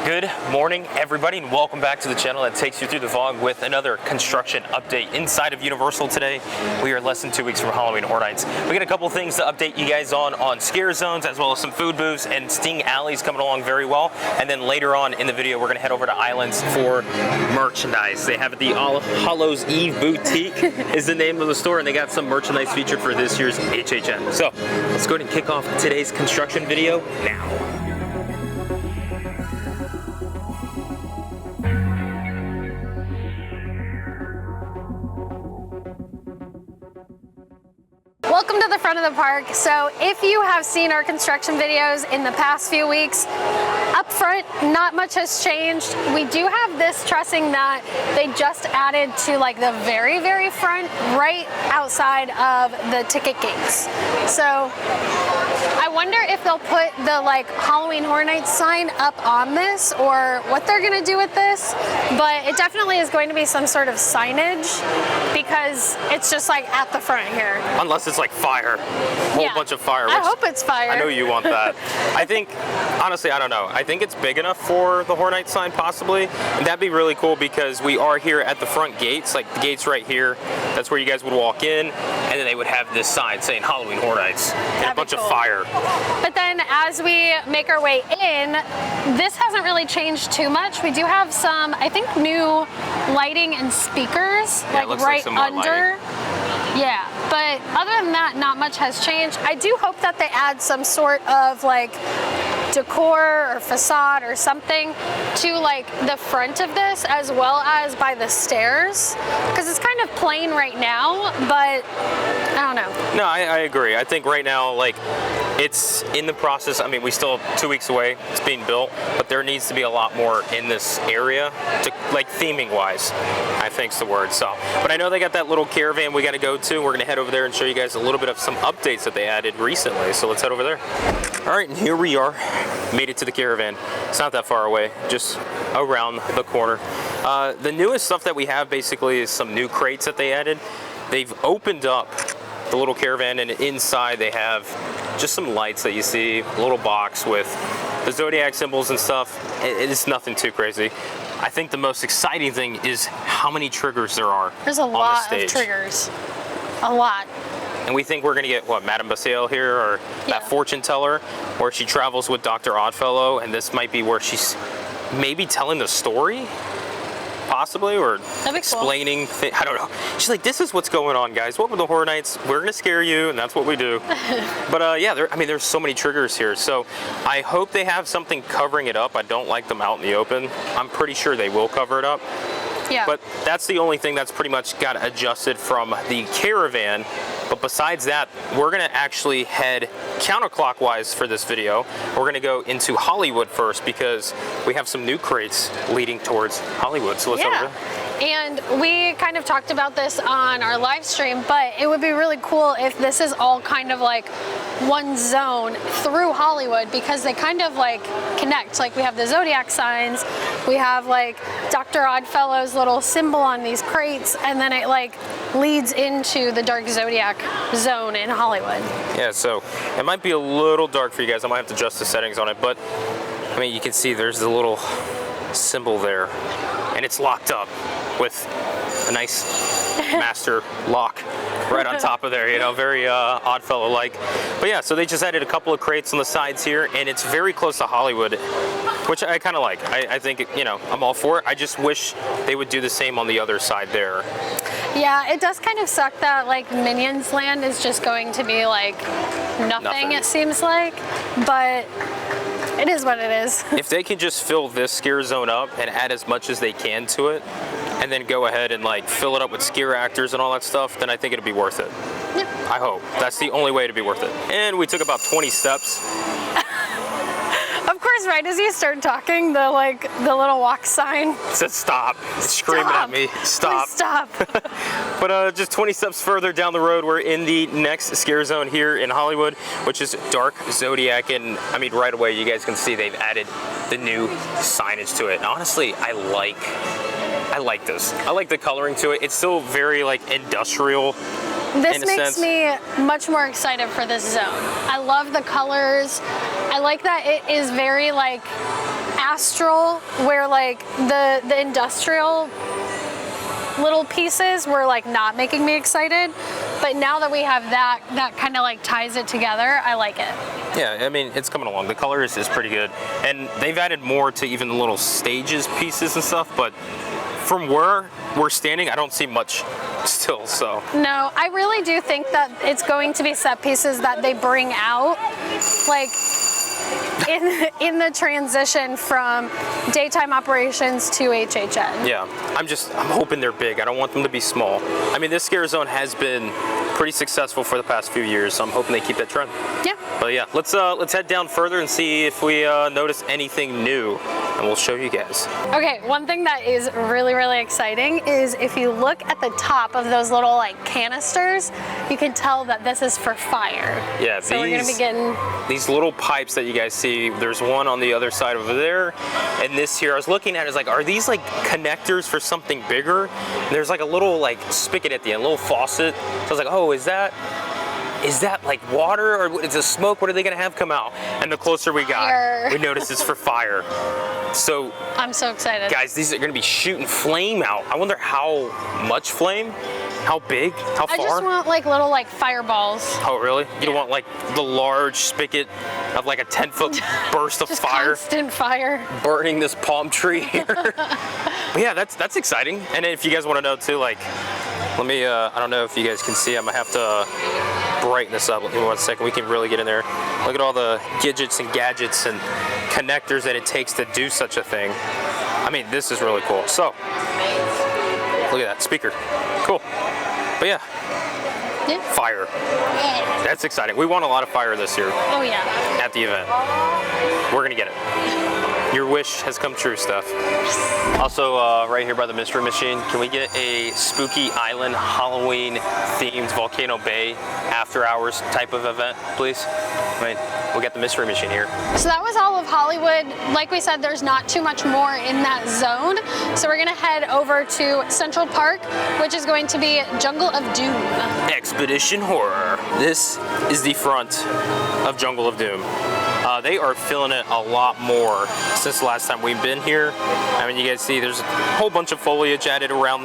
Good morning, everybody, and welcome back to the channel that takes you through the vlog with another construction update inside of Universal today. We are less than 2 weeks from Halloween Horror Nights. We got a couple things to update you guys on scare zones, as well as some food booths and Sting Alleys coming along very well. And then later on in the video, we're going to head over to Islands for merchandise. They have the Hallows Eve Boutique is the name of the store, and they got some merchandise featured for this year's HHN. So let's go ahead and kick off today's construction video now. Welcome to the front of the park. So if you have seen our construction videos in the past few weeks, up front, not much has changed. We do have this trussing that they just added to like the very, very front, right outside of the ticket gates. So I wonder if they'll put the like Halloween Horror Nights sign up on this or what they're gonna do with this, but it definitely is going to be some sort of signage because it's just like at the front here. Unless it's like fire, whole bunch of fire. I hope it's fire. I know you want that. I think, honestly, I don't know. I think it's big enough for the Horror Nights sign possibly, and that'd be really cool because we are here at the front gates, like the gates right here. That's where you guys would walk in, and then they would have this sign saying Halloween Horror Nights and a bunch of fire. But then as we make our way in, this hasn't really changed too much. We do have some, I think, new lighting and speakers, like right under. Yeah, but other than that, not much has changed. I do hope that they add some sort of like decor or facade or something to like the front of this as well as by the stairs, because it's kind of plain right now, but I don't know. No, I agree. I think right now, like, it's in the process. I mean, we still have 2 weeks away. It's being built, but there needs to be a lot more in this area, to like theming wise, I think's the word. So, but I know they got that little caravan we got to go to. We're gonna head over there and show you guys a little bit of some updates that they added recently. So let's head over there. All right, and here we are. Made it to the caravan. It's not that far away, just around the corner. The newest stuff that we have basically is some new crates that they added. They've opened up the little caravan, and inside they have just some lights that you see, a little box with the Zodiac symbols and stuff. It's nothing too crazy. I think the most exciting thing is how many triggers there are. There's a lot of triggers. A lot. And we think we're gonna get, what, Madame Basile here, or that fortune teller, where she travels with Dr. Oddfellow, and this might be where she's maybe telling the story, possibly, or explaining things. I don't know. She's like, this is what's going on, guys. Welcome to Horror Nights. We're gonna scare you, and that's what we do. But yeah, I mean, there's so many triggers here. So I hope they have something covering it up. I don't like them out in the open. I'm pretty sure they will cover it up. Yeah. But that's the only thing that's pretty much got adjusted from the caravan. But besides that, we're gonna actually head counterclockwise for this video. We're gonna go into Hollywood first because we have some new crates leading towards Hollywood. So let's go over there. And we kind of talked about this on our live stream, but it would be really cool if this is all kind of like one zone through Hollywood, because they kind of like connect. Like we have the Zodiac signs, we have like Dr. Oddfellow's little symbol on these crates, and then it like leads into the dark Zodiac zone in Hollywood. Yeah, so it might be a little dark for you guys. I might have to adjust the settings on it, but I mean, you can see there's the little symbol there, and it's locked up with a nice master lock right on top of there, you know, very Oddfellow-like. But yeah, so they just added a couple of crates on the sides here, and it's very close to Hollywood, which I kind of like. I think, you know, I'm all for it. I just wish they would do the same on the other side there. Yeah, it does kind of suck that like Minions Land is just going to be like nothing. It seems like, but it is what it is. If they can just fill this scare zone up and add as much as they can to it, and then go ahead and like fill it up with scare actors and all that stuff, then I think it'll be worth it. Yeah. I hope. That's the only way to be worth it. And we took about 20 steps. Of course, right as you start talking, the little walk sign it said stop. It's screaming at me. Stop. Please stop. But just 20 steps further down the road, we're in the next scare zone here in Hollywood, which is Dark Zodiac. And I mean, right away, you guys can see they've added the new signage to it. And honestly, I like this. I like the coloring to it. It's still very like industrial. This makes me much more excited for this zone. I love the colors. I like that it is very like astral, where like the industrial little pieces were like not making me excited, but now that we have that kind of like ties it together, I like it. Yeah, I mean, it's coming along. The color is pretty good, and they've added more to even the little stages pieces and stuff, but from where we're standing, I don't see much still, so. No, I really do think that it's going to be set pieces that they bring out, like in the transition from daytime operations to HHN. Yeah, I'm hoping they're big. I don't want them to be small. I mean, this scare zone has been pretty successful for the past few years, so I'm hoping they keep that trend. Yeah. But yeah, let's head down further and see if we notice anything new, and we'll show you guys. Okay, one thing that is really, really exciting is if you look at the top of those little like canisters, you can tell that this is for fire. Yeah, so we're gonna be getting these little pipes that you guys see. There's one on the other side over there, and this here, I was looking at it, is like, are these like connectors for something bigger? And there's like a little like spigot at the end, a little faucet. So I was like, oh, is that like water, or is it smoke? What are they gonna have come out? And the closer we got, we noticed it's for fire. So I'm so excited. Guys, these are gonna be shooting flame out. I wonder how much flame? How big? How far? I just want like little like fireballs. Oh, really? You don't want like the large spigot of like a 10-foot burst of just fire? Constant fire. Burning this palm tree here. But yeah, that's exciting. And if you guys want to know too, like, let me, I don't know if you guys can see, I'm gonna have to brighten this up. Give me 1 second, we can really get in there. Look at all the gadgets and gadgets and connectors that it takes to do such a thing. I mean, this is really cool. So, look at that speaker. Cool. But yeah, fire. That's exciting. We want a lot of fire this year. Oh yeah. At the event. We're gonna get it. Your wish has come true, Steph. Also, right here by the mystery machine, can we get a Spooky Island Halloween themed Volcano Bay after hours type of event, please? I mean, we got the mystery machine here. So that was all of Hollywood. Like we said, there's not too much more in that zone. So we're gonna head over to Central Park, which is going to be Jungle of Doom. Expedition Horror. This is the front of Jungle of Doom. They are filling it a lot more since the last time we've been here. I mean, you guys see there's a whole bunch of foliage added around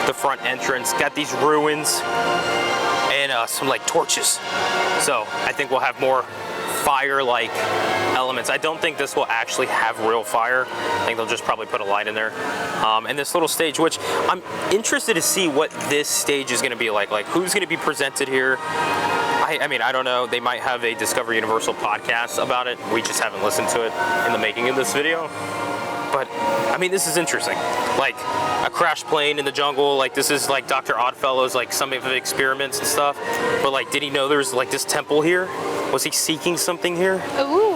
the front entrance. Got these ruins and some like torches. So I think we'll have more fire-like elements. I don't think this will actually have real fire. I think they'll just probably put a light in there. And this little stage, which I'm interested to see what this stage is gonna be like who's gonna be presented here. I mean, I don't know. They might have a Discover Universal podcast about it. We just haven't listened to it in the making of this video. But, I mean, this is interesting. Like, a crashed plane in the jungle. Like, this is like Dr. Oddfellow's, like, some of the experiments and stuff. But, like, did he know there's, like, this temple here? Was he seeking something here? Ooh.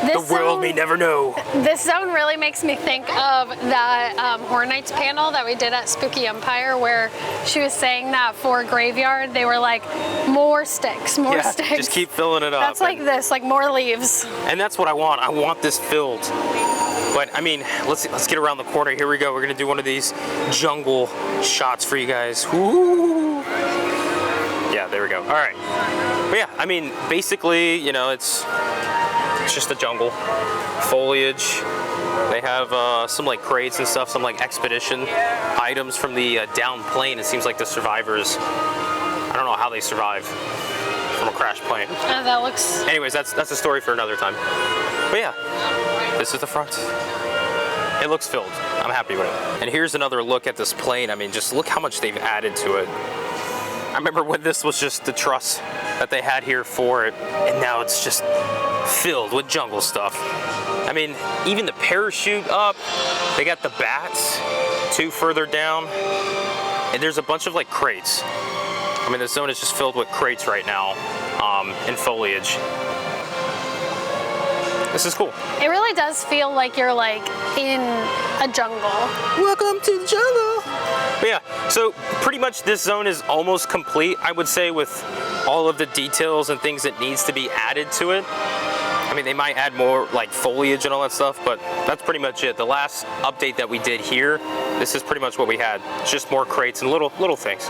The world may never know. This zone really makes me think of that Horror Nights panel that we did at Spooky Empire, where she was saying that for Graveyard, they were like, more sticks, more sticks. Just keep filling it up. That's like this, like more leaves. And that's what I want. I want this filled. But I mean, let's get around the corner. Here we go. We're gonna do one of these jungle shots for you guys. Woo! Yeah, there we go. All right. But yeah, I mean, basically, you know, it's just a jungle, foliage. They have some like crates and stuff, some like expedition items from the downed plane. It seems like the survivors, I don't know how they survive from a crashed plane. That looks... Anyways, that's a story for another time. But yeah, this is the front. It looks filled. I'm happy with it. And here's another look at this plane. I mean, just look how much they've added to it. I remember when this was just the truss that they had here for it, and now it's just filled with jungle stuff. I mean, even the parachute up, they got the bats, 2 further down, and there's a bunch of like crates. I mean, the zone is just filled with crates right now, and foliage. This is cool. It really does feel like you're like in a jungle. Welcome to the jungle. But yeah, so pretty much this zone is almost complete, I would say, with all of the details and things that needs to be added to it. I mean, they might add more like foliage and all that stuff, but that's pretty much it. The last update that we did here, this is pretty much what we had. It's just more crates and little things.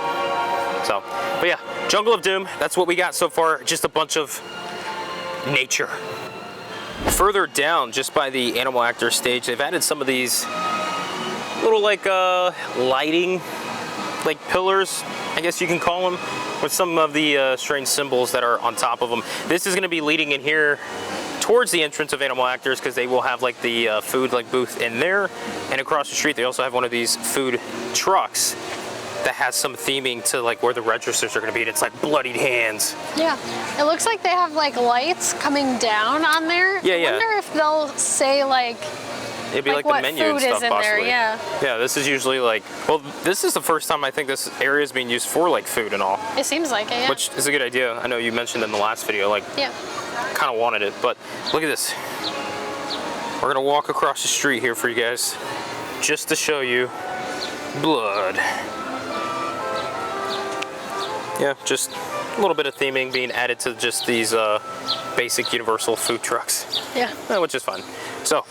So, but yeah, Jungle of Doom, that's what we got so far. Just a bunch of nature. Further down, just by the animal actor stage, they've added some of these little like lighting, like pillars, I guess you can call them, with some of the strange symbols that are on top of them. This is going to be leading in here towards the entrance of animal actors, because they will have like the food like booth in there, and across the street they also have one of these food trucks that has some theming to like where the registers are going to be, and it's like bloodied hands. Yeah, it looks like they have like lights coming down on there. Yeah, I wonder if they'll say like it'd be like what the menu food and stuff is in possibly. there. Yeah. Yeah, this is usually like, well, this is the first time I think this area is being used for like food and all. It seems like it. Yeah. Which is a good idea. I know you mentioned in the last video, like, yeah. kind of wanted it, but look at this. We're gonna walk across the street here for you guys, just to show you blood. Yeah, just a little bit of theming being added to just these basic universal food trucks. Yeah. Which is fun. So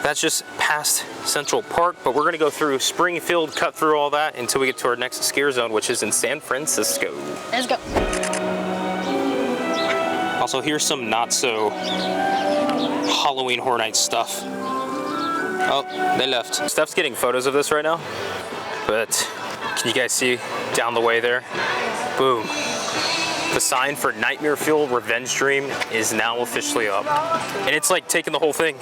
that's just past Central Park, but we're gonna go through Springfield, cut through all that until we get to our next scare zone, which is in San Francisco. Let's go. Also, here's some not so Halloween Horror Nights stuff. Oh, they left. Steph's getting photos of this right now, but can you guys see down the way there? Boom. The sign for Nightmare Fuel Revenge Dream is now officially up. And it's like taking the whole thing,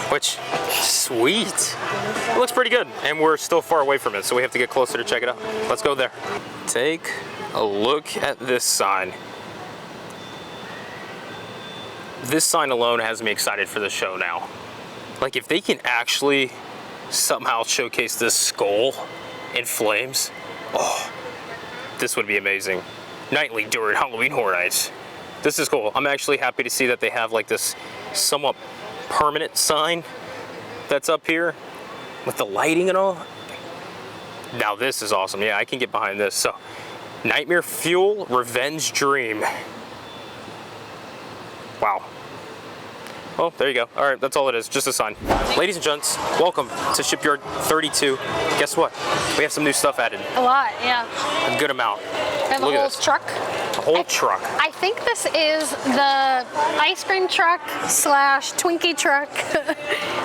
which, sweet. It looks pretty good, and we're still far away from it, so we have to get closer to check it out. Let's go there. Take a look at this sign. This sign alone has me excited for the show now. Like, if they can actually somehow showcase this skull in flames, oh, this would be amazing. Nightly during Halloween Horror Nights. This is cool. I'm actually happy to see that they have like this somewhat permanent sign that's up here with the lighting and all. Now this is awesome. Yeah, I can get behind this. So, Nightmare Fuel Revenge Dream. Wow. Well, there you go. All right, that's all it is, just a sign. Ladies and gents, welcome to Shipyard 32. Guess what? We have some new stuff added. A lot, yeah. A good amount. They have Look a at whole this. truck. A whole truck. I think this is the ice cream truck slash Twinkie truck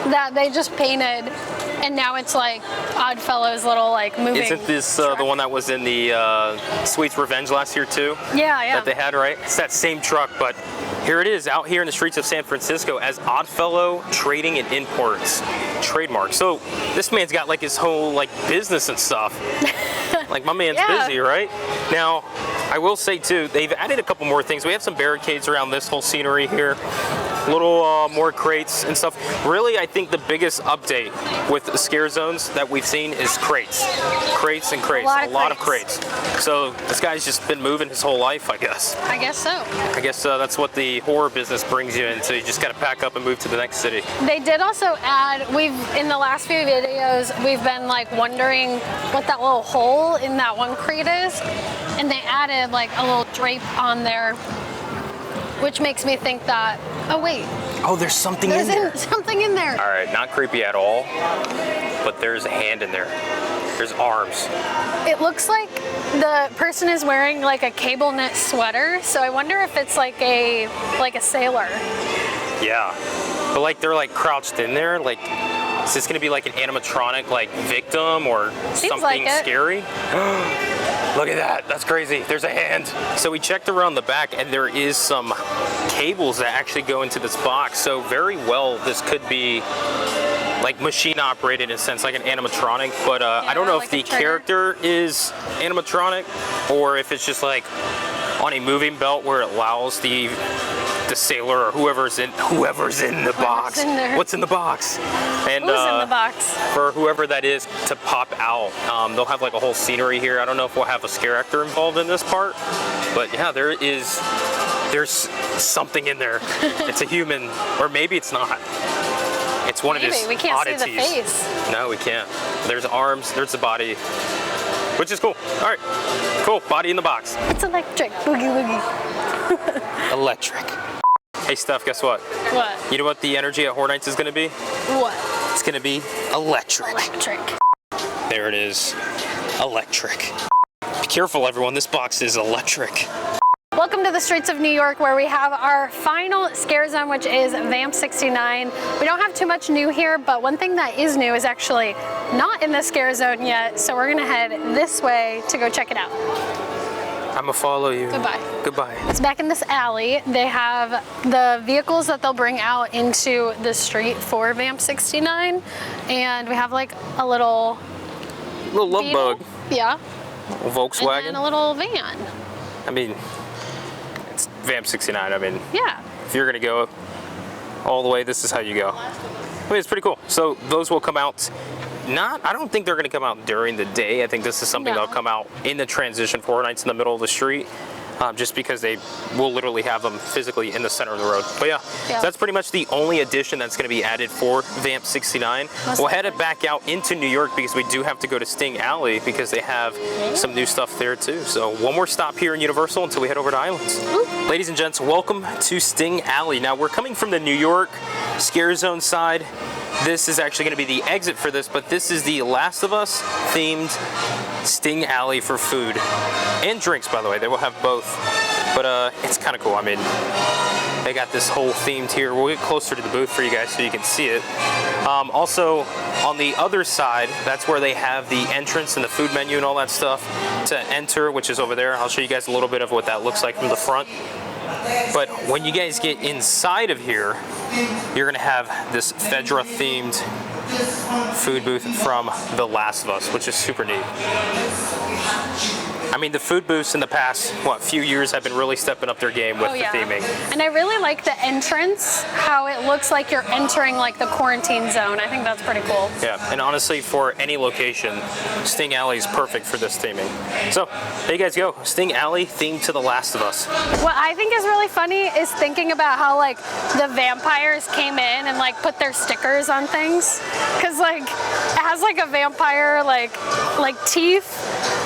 that they just painted, and now it's like Oddfellow's little like moving. Isn't this truck. the one that was in the Sweet's Revenge last year too? Yeah, yeah. That they had, right? It's that same truck, but here it is out here in the streets of San Francisco as Oddfellow Trading and Imports trademark. So this man's got like his whole like business and stuff. Like my man's busy, right? Now, I will say too, they've added a couple more things. We have some barricades around this whole scenery here. Little more crates and stuff. Really, I think the biggest update with the scare zones that we've seen is crates. Crates and crates. A lot of crates. So this guy's just been moving his whole life, I guess. I guess so. I guess that's what the horror business brings you into. You just got to pack up and move to the next city. They did also add, in the last few videos, we've been like wondering what that little hole in that one crate is. And they added like a little drape on there, which makes me think that, oh wait. Oh, there's something in there. There's something in there. All right, not creepy at all, but there's a hand in there. There's arms. It looks like the person is wearing like a cable knit sweater, so I wonder if it's like a sailor. Yeah, but like they're like crouched in there. Like, is this gonna be like an animatronic like victim or something scary? Look at that, that's crazy. There's a hand. So we checked around the back and there is some cables that actually go into this box. So very well, this could be like machine operated in a sense, like an animatronic, but I don't know if the character is animatronic or if it's just like on a moving belt where it allows the sailor or whoever's in the box. What's in the box? And who's in the box? For whoever that is to pop out. They'll have like a whole scenery here. I don't know if we'll have a scare actor involved in this part, but yeah, there's something in there. It's a human, or maybe it's not. It's one of his we can't oddities. see the face. No, we can't. There's arms, there's the body, which is cool. All right, cool, body in the box. It's electric, boogie woogie. Electric. Hey Steph, guess what? What? You know what the energy at Horror Nights is gonna be? What? It's gonna be electric. Electric. There it is, electric. Be careful everyone, this box is electric. Welcome to the streets of New York, where we have our final scare zone, which is Vamp 69. We don't have too much new here, but one thing that is new is actually not in the scare zone yet, so we're gonna head this way to go check it out. I'm gonna follow you. Goodbye. Goodbye. It's back in this alley. They have the vehicles that they'll bring out into the street for Vamp 69, and we have like a little love Beetle. bug. Yeah. A Volkswagen. And then a little van. I mean, it's Vamp 69. I mean, Yeah. if you're gonna go all the way, this is how you go. I mean, it's pretty cool. So those will come out. I don't think they're gonna come out during the day. I think this is something that'll come out in the transition 4 nights in the middle of the street. Just because they will literally have them physically in the center of the road. But yeah, that's pretty much the only addition that's going to be added for Vamp 69. We'll head it back out into New York because we do have to go to Sting Alley because they have some new stuff there too. So one more stop here in Universal until we head over to Islands. Ladies and gents, welcome to Sting Alley. Now we're coming from the New York Scare Zone side. This is actually going to be the exit for this, but this is the Last of Us themed Sting Alley for food and drinks, by the way. They will have both, but it's kind of cool. I mean, they got this whole themed here. We'll get closer to the booth for you guys so you can see it. Also, on the other side, that's where they have the entrance and the food menu and all that stuff to enter, which is over there. I'll show you guys a little bit of what that looks like from the front. But when you guys get inside of here, you're gonna have this Fedra themed food booth from The Last of Us, which is super neat. I mean, the food booths in the past, few years have been really stepping up their game with the theming. And I really like the entrance, how it looks like you're entering like the quarantine zone. I think that's pretty cool. Yeah, and honestly, for any location, Sting Alley is perfect for this theming. So, there you guys go. Sting Alley themed to The Last of Us. What I think is really funny is thinking about how like the vampires came in and like put their stickers on things. Cause like, it has like a vampire like teeth.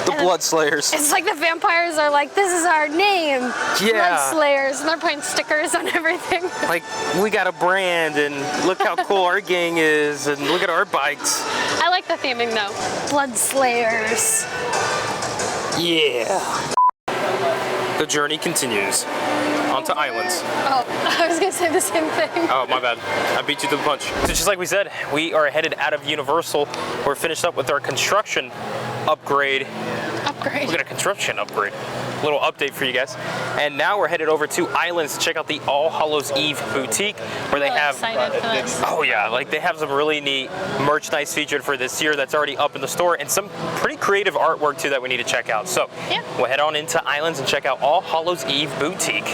The Blood Slayers. It's like the vampires are like, this is our name, Blood Slayers, and they're putting stickers on everything. Like, we got a brand, and look how cool our gang is, and look at our bikes. I like the theming though. Blood Slayers. Yeah. The journey continues. Onto Islands. Oh, I was gonna say the same thing. Oh, my bad. I beat you to the punch. So just like we said, we are headed out of Universal. We're finished up with our construction upgrade. We got a construction upgrade. A little update for you guys. And now we're headed over to Islands to check out the All Hallows Eve boutique, where they have. Excited for this. Oh yeah, like they have some really neat merchandise featured for this year that's already up in the store, and some pretty creative artwork too that we need to check out. So we'll head on into Islands and check out All Hallows Eve boutique.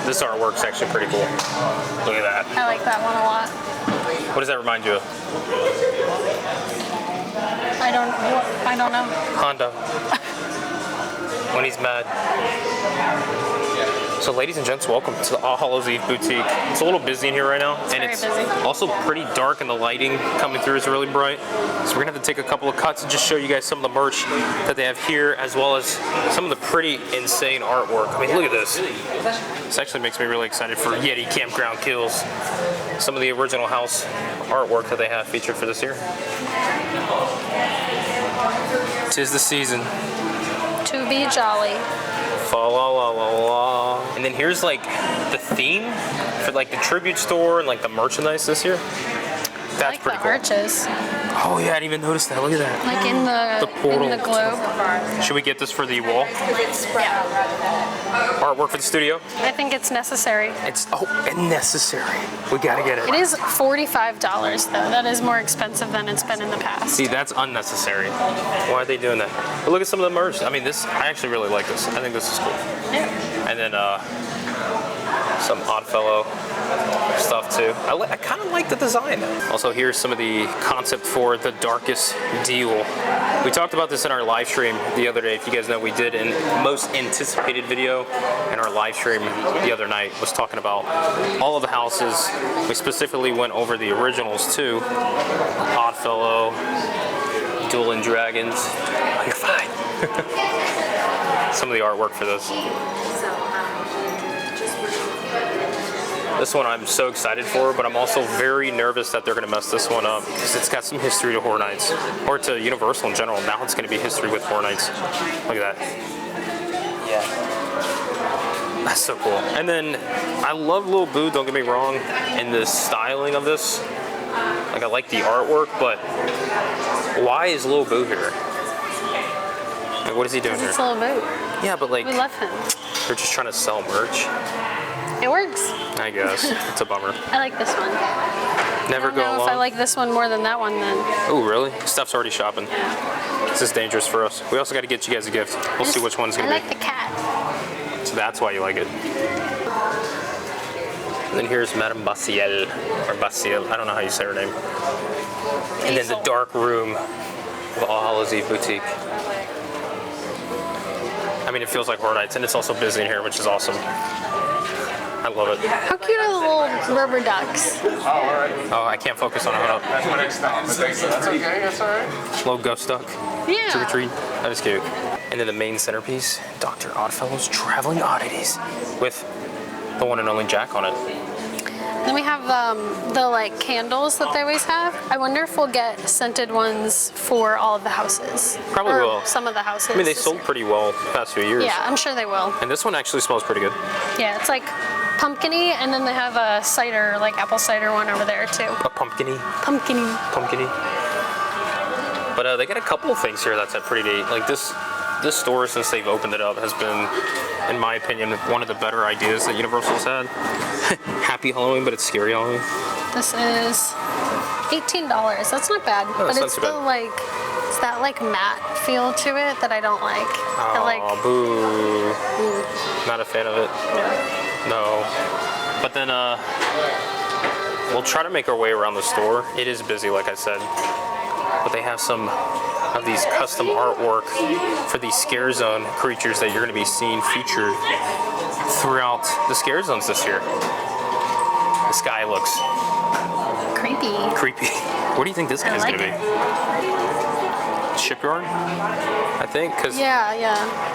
This artwork's actually pretty cool. Look at that. I like that one a lot. What does that remind you of? I don't know. Honda. When he's mad. So ladies and gents, welcome to the All Hallows Eve boutique. It's a little busy in here right now. It's busy. Also pretty dark, and the lighting coming through is really bright. So we're gonna have to take a couple of cuts and just show you guys some of the merch that they have here, as well as some of the pretty insane artwork. I mean, look at this. This actually makes me really excited for Yeti Campground Kills. Some of the original house artwork that they have featured for this year. 'Tis the season To be jolly. Fa la la la la. And then here's like the theme for like the tribute store and like the merchandise this year. That's like pretty the cool. arches. Oh yeah, I didn't even notice that. Look at that. Like in the portal. in the globe. Should we get this for the wall? Yeah. Artwork for the studio? I think it's necessary. It's necessary. We gotta get it. It is $45 though. That is more expensive than it's been in the past. See, that's unnecessary. Why are they doing that? But look at some of the merch. I mean, I actually really like this. I think this is cool. Yeah. And then some Oddfellow stuff too. I kind of like the design. Also, here's some of the concept for the Darkest Deal. We talked about this in our live stream the other day. If you guys know, we did a most anticipated video in our live stream the other night. Was talking about all of the houses. We specifically went over the originals too. Oddfellow, Dueling Dragons. Oh, you're fine. Some of the artwork for this. This one I'm so excited for, but I'm also very nervous that they're going to mess this one up because it's got some history to Horror Nights, or to Universal in general. Now it's going to be history with Horror Nights. Look at that. Yeah. That's so cool. And then I love Lil Boo, don't get me wrong, in the styling of this. Like, I like the artwork, but why is Lil Boo here? Like, what is he doing here? It's Lil Boo. Yeah, but like, We love him. they're just trying to sell merch. It works. I guess. It's a bummer. I like this one. Never I go don't know along. if I like this one more than that one then. Oh, really? Steph's already shopping. Yeah. This is dangerous for us. We also got to get you guys a gift. We'll see which one's going to I be. like the cat. So that's why you like it. And then here's Madame Bastiel, or Bastiel, I don't know how you say her name. And then the dark room of All Hallows Eve Boutique. I mean, it feels like Horror Nights, and it's also busy in here, which is awesome. I love it. How cute are the little rubber ducks? Oh, I can't focus on it. Hold up. That's okay, that's all right. Little ghost duck. Yeah. Trick or treat. That is cute. And then the main centerpiece, Dr. Oddfellow's Traveling Oddities, with the one and only Jack on it. Then we have the like candles that they always have. I wonder if we'll get scented ones for all of the houses. Probably Or will. Some of the houses. I mean, they sold pretty well the past few years. Yeah, I'm sure they will. And this one actually smells pretty good. Yeah, it's like pumpkin-y, and then they have a cider, like apple cider one over there too. A pumpkin-y. Pumpkin-y. Pumpkin-y. But they got a couple of things here that's pretty neat. Like this store, since they've opened it up, has been, in my opinion, one of the better ideas that Universal's had. Happy Halloween, but it's scary Halloween. This is $18. That's not bad, Oh, but that's it's not too still bad. like it's that like matte feel to it that I don't like. I Oh, like boo. Not a fan of it. No. But then we'll try to make our way around the store. It is busy, like I said. But they have some of these custom artwork for these scare zone creatures that you're going to be seeing featured throughout the scare zones this year. This guy looks creepy. creepy. What do you think this guy's like going to be? Shipyard, I think, because Yeah.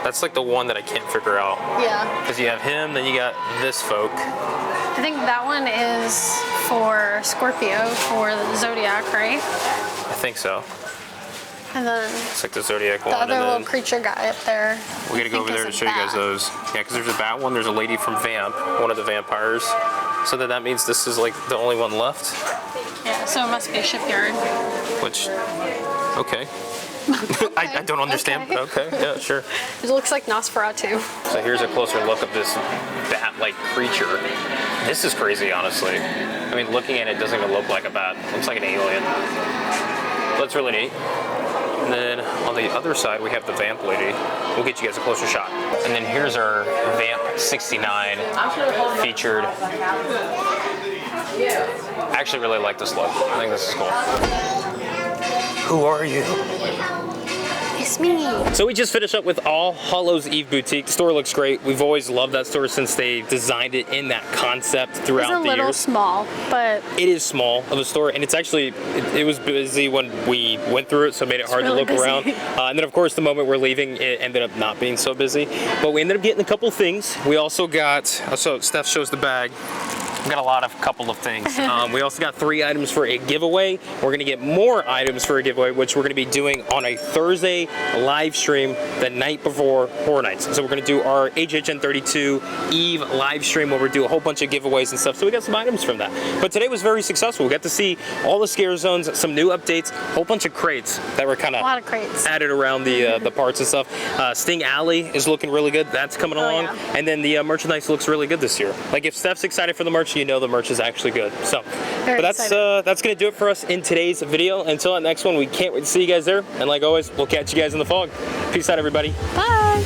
that's like the one that I can't figure out. Yeah. Because you have him, then you got this folk. I think that one is for Scorpio for the Zodiac, right? I think so. And then It's like the Zodiac the one, other and little then creature guy up there. we gotta go over there to show you guys those. Yeah, because there's a bat one. There's a lady from Vamp, one of the vampires. So that means this is like the only one left. Yeah, so it must be a Shipyard. Which, okay. I don't understand, but okay, yeah, sure. It looks like Nosferatu. So here's a closer look of this bat-like creature. This is crazy, honestly. I mean, looking at it doesn't even look like a bat. It looks like an alien. That's really neat. And then on the other side, we have the Vamp lady. We'll get you guys a closer shot. And then here's our Vamp 69 featured. I actually really like this look. I think this is cool. Who are you? It's me. So we just finished up with All Hallows Eve Boutique. The store looks great. We've always loved that store since they designed it in that concept throughout It's a the little years. small, but It is small of a store, and it's actually, it was busy when we went through it, so it made it hard really to look around. busy. And then, of course, the moment we're leaving, it ended up not being so busy. But we ended up getting a couple things. We also got, so Steph shows the bag. We got a couple of things. We also got 3 items for a giveaway. We're gonna get more items for a giveaway, which we're gonna be doing on a Thursday live stream the night before Horror Nights. So we're gonna do our HHN32 Eve live stream where we do a whole bunch of giveaways and stuff. So we got some items from that. But today was very successful. We got to see all the scare zones, some new updates, a whole bunch of crates that were kind a lot of of crates. added around the parts and stuff. Sting Alley is looking really good. That's coming along. yeah. And then the merchandise looks really good this year. Like if Steph's excited for the merch, you know the merch is actually good. So, Very but that's gonna do it for us in today's video. Until that next one, we can't wait to see you guys there. And like always, we'll catch you guys in the fog. Peace out, everybody. Bye.